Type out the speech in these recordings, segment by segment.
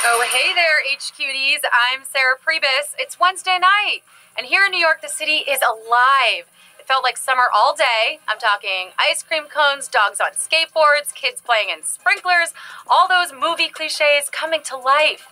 Oh, hey there, HQDs. I'm Sarah Pribis. It's Wednesday night, and here in New York, the city is alive. It felt like summer all day. I'm talking ice cream cones, dogs on skateboards, kids playing in sprinklers, all those movie cliches coming to life.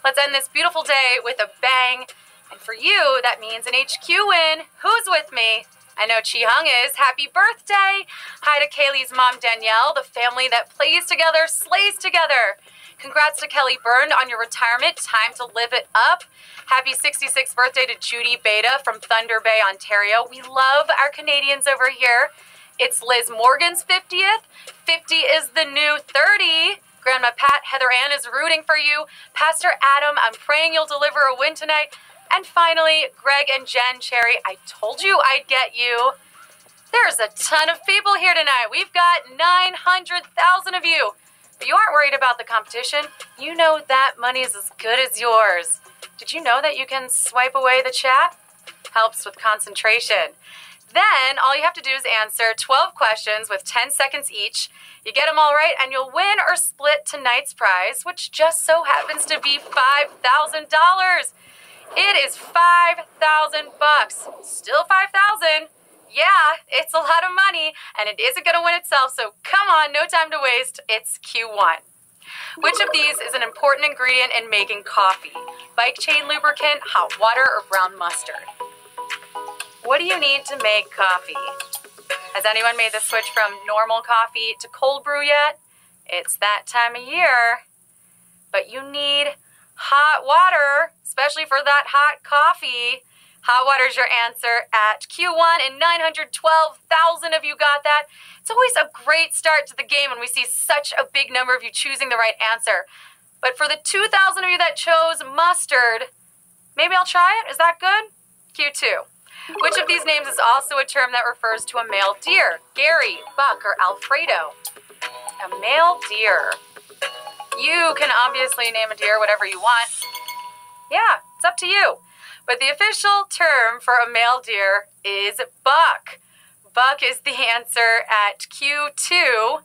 Let's end this beautiful day with a bang. And for you, that means an HQ win. Who's with me? I know Chi Hung is. Happy birthday! Hi to Kaylee's mom, Danielle, the family that plays together, slays together. Congrats to Kelly Byrne on your retirement. Time to live it up. Happy 66th birthday to Judy Beta from Thunder Bay, Ontario. We love our Canadians over here. It's Liz Morgan's 50th. 50 is the new 30. Grandma Pat, Heather Ann is rooting for you. Pastor Adam, I'm praying you'll deliver a win tonight. And finally, Greg and Jen Cherry, I told you I'd get you. There's a ton of people here tonight. We've got 900,000 of you. But you aren't worried about the competition. You know that money is as good as yours. Did you know that you can swipe away the chat? Helps with concentration. Then all you have to do is answer 12 questions with 10 seconds each. You get them all right and you'll win or split tonight's prize, which just so happens to be $5,000. It is $5,000. Still $5,000. Yeah, it's a lot of money, and it isn't going to win itself, so come on, no time to waste. It's Q1. Which of these is an important ingredient in making coffee? Bike chain lubricant, hot water, or brown mustard? What do you need to make coffee? Has anyone made the switch from normal coffee to cold brew yet? It's that time of year. But you need hot water, especially for that hot coffee. Hot water's your answer at Q1, and 912,000 of you got that. It's always a great start to the game when we see such a big number of you choosing the right answer. But for the 2,000 of you that chose mustard, maybe I'll try it. Is that good? Q2. Which of these names is also a term that refers to a male deer? Gary, Buck, or Alfredo? A male deer. You can obviously name a deer whatever you want. Yeah, it's up to you. But the official term for a male deer is buck. Buck is the answer at Q2.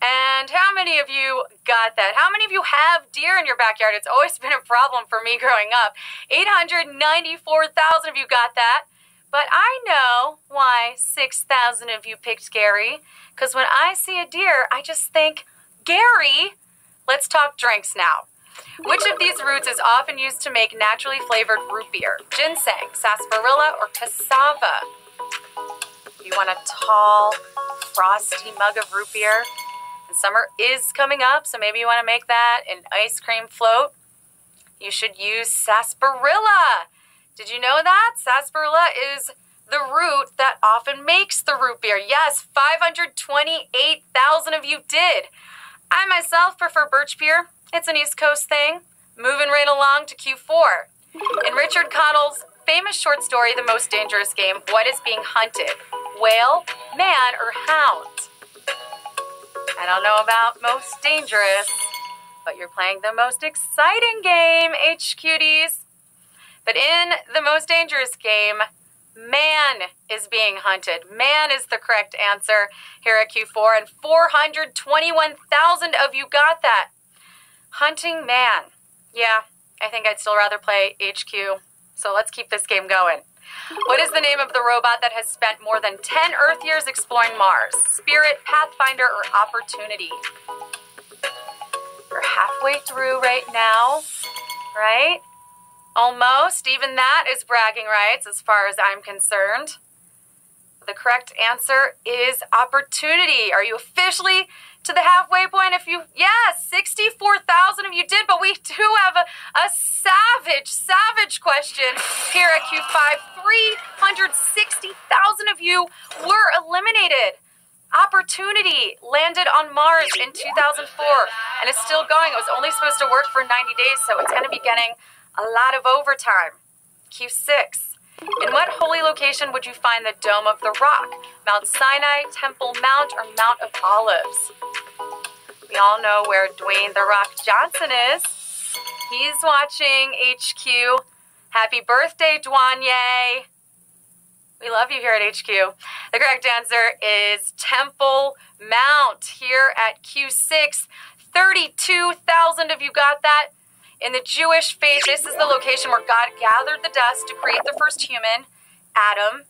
And how many of you got that? How many of you have deer in your backyard? It's always been a problem for me growing up. 894,000 of you got that. But I know why 6,000 of you picked Gary. Because when I see a deer, I just think, Gary. Let's talk drinks now. Which of these roots is often used to make naturally flavored root beer? Ginseng, sarsaparilla, or cassava? You want a tall, frosty mug of root beer? And summer is coming up, so maybe you want to make that an ice cream float. You should use sarsaparilla. Did you know that? Sarsaparilla is the root that often makes the root beer. Yes, 528,000 of you did. I myself prefer birch beer. It's an East Coast thing. Moving right along to Q4. In Richard Connell's famous short story, The Most Dangerous Game, what is being hunted? Whale, man, or hound? I don't know about most dangerous, but you're playing the most exciting game, HQDs. But in The Most Dangerous Game, man is being hunted. Man is the correct answer here at Q4, and 421,000 of you got that. Hunting man. Yeah, I think I'd still rather play HQ. So let's keep this game going. What is the name of the robot that has spent more than 10 Earth years exploring Mars? Spirit, Pathfinder, or Opportunity? We're halfway through right now, right? Almost. Even that is bragging rights as far as I'm concerned. The correct answer is Opportunity. Are you officially to the halfway point? Yes, 64,000 of you did, but we do have a savage question here at Q5. 360,000 of you were eliminated. Opportunity landed on Mars in 2004 and is still going. It was only supposed to work for 90 days, so it's going to be getting a lot of overtime. Q6. In what holy location would you find the Dome of the Rock? Mount Sinai, Temple Mount, or Mount of Olives? We all know where Dwayne "The Rock" Johnson is. He's watching HQ. Happy birthday, Dwanye. We love you here at HQ. The correct answer is Temple Mount here at Q6. 32,000 of you got that. In the Jewish faith, this is the location where God gathered the dust to create the first human, Adam.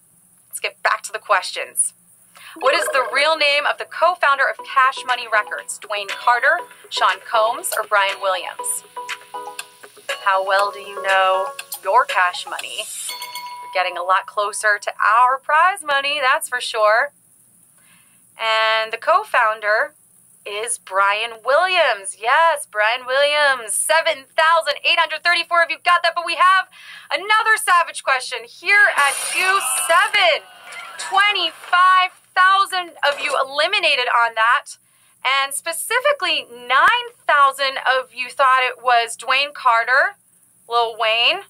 Let's get back to the questions. What is the real name of the co-founder of Cash Money Records? Dwayne Carter, Sean Combs, or Brian Williams? How well do you know your Cash Money? You're getting a lot closer to our prize money, that's for sure. And the co-founder is Brian Williams. Yes, Brian Williams. 7,834 of you got that, but we have another savage question here at Q7. 25,000 of you eliminated on that, and specifically 9,000 of you thought it was Dwayne Carter, Lil Wayne.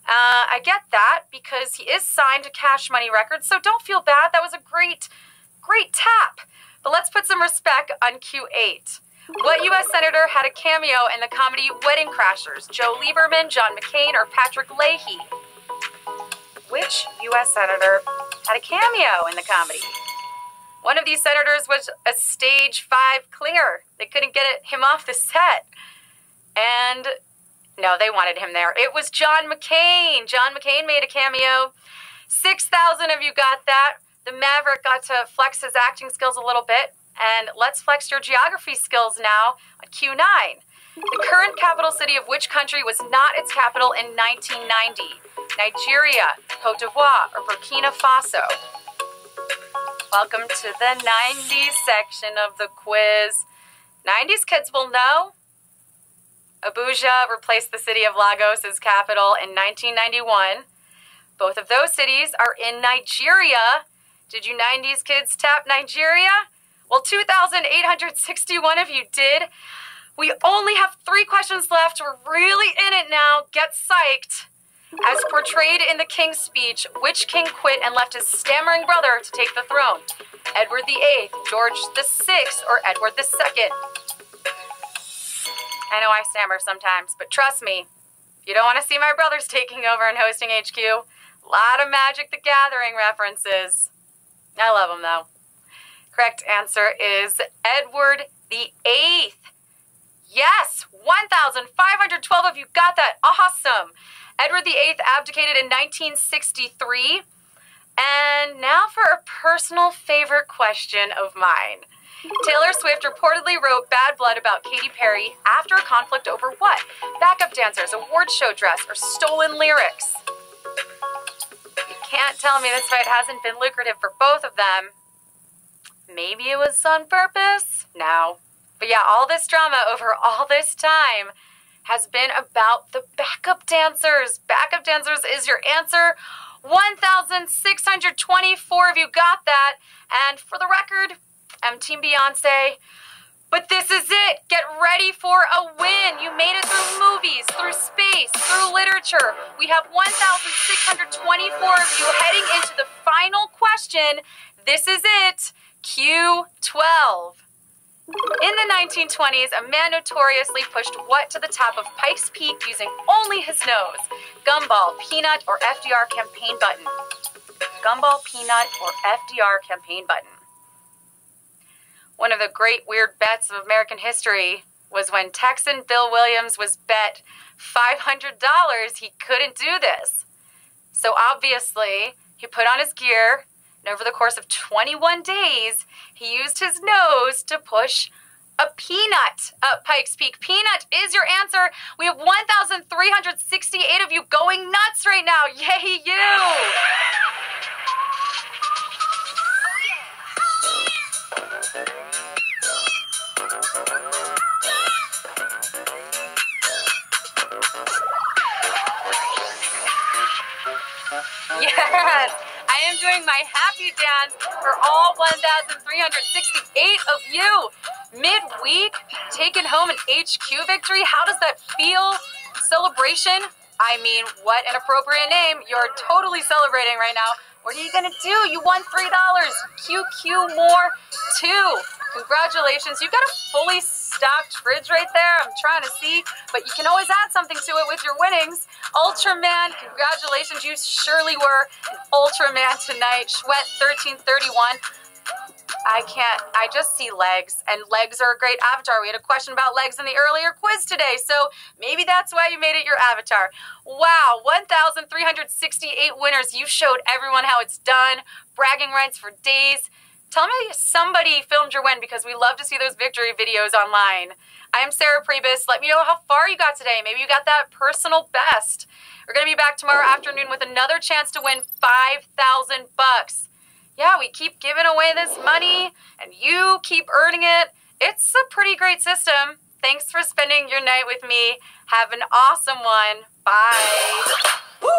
I get that because he is signed to Cash Money Records, so don't feel bad. That was a great tap. But let's put some respect on Q8. What U.S. Senator had a cameo in the comedy Wedding Crashers? Joe Lieberman, John McCain, or Patrick Leahy? Which U.S. Senator had a cameo in the comedy? One of these senators was a stage 5 clinger. They couldn't get him off the set. And no, they wanted him there. It was John McCain. John McCain made a cameo. 6,000 of you got that. The Maverick got to flex his acting skills a little bit. And let's flex your geography skills now on Q9. The current capital city of which country was not its capital in 1990? Nigeria, Cote d'Ivoire, or Burkina Faso? Welcome to the 90s section of the quiz. 90s kids will know. Abuja replaced the city of Lagos as capital in 1991. Both of those cities are in Nigeria. Did you 90s kids tap Nigeria? Well, 2,861 of you did. We only have 3 questions left. We're really in it now. Get psyched. As portrayed in the King's Speech, which king quit and left his stammering brother to take the throne? Edward VIII, George VI, or Edward II? I know I stammer sometimes, but trust me, you don't want to see my brothers taking over and hosting HQ. A lot of Magic the Gathering references. I love them, though. Correct answer is Edward VIII. Yes, 1,512 of you got that. Awesome. Edward VIII abdicated in 1963. And now for a personal favorite question of mine. Taylor Swift reportedly wrote Bad Blood about Katy Perry after a conflict over what? Backup dancers, award show dress, or stolen lyrics? You can't tell me this fight hasn't been lucrative for both of them. Maybe it was on purpose? No. But yeah, all this drama over all this time has been about the backup dancers. Backup dancers is your answer. 1,624 of you got that. And for the record, I'm Team Beyonce. But this is it. Get ready for a win. You made it through movies, through space, through literature. We have 1,624 of you heading into the final question. This is it. Q12. In the 1920s, a man notoriously pushed what to the top of Pikes Peak using only his nose? Gumball, peanut, or FDR campaign button? Gumball, peanut, or FDR campaign button? One of the great weird bets of American history was when Texan Bill Williams was bet $500 he couldn't do this. So obviously, he put on his gear, and over the course of 21 days, he used his nose to push a peanut up Pikes Peak. Peanut is your answer. We have 1,368 of you going nuts right now. Yay, you! Yes! I am doing my happy dance for all 1,368 of you. Midweek, taking home an HQ victory. How does that feel? Celebration? I mean, what an appropriate name. You're totally celebrating right now. What are you going to do? You won $3. QQ more 2. Congratulations. You've got a fully stocked fridge right there. I'm trying to see, but you can always add something to it with your winnings. Ultraman, congratulations. You surely were an Ultraman tonight. Schwet 1331. I just see legs, and legs are a great avatar. We had a question about legs in the earlier quiz today, so maybe that's why you made it your avatar. Wow, 1,368 winners. You showed everyone how it's done. Bragging rights for days. Tell me somebody filmed your win, because we love to see those victory videos online. I'm Sarah Pribis. Let me know how far you got today. Maybe you got that personal best. We're going to be back tomorrow afternoon with another chance to win $5,000. Yeah, we keep giving away this money, and you keep earning it. It's a pretty great system. Thanks for spending your night with me. Have an awesome one. Bye. Woo!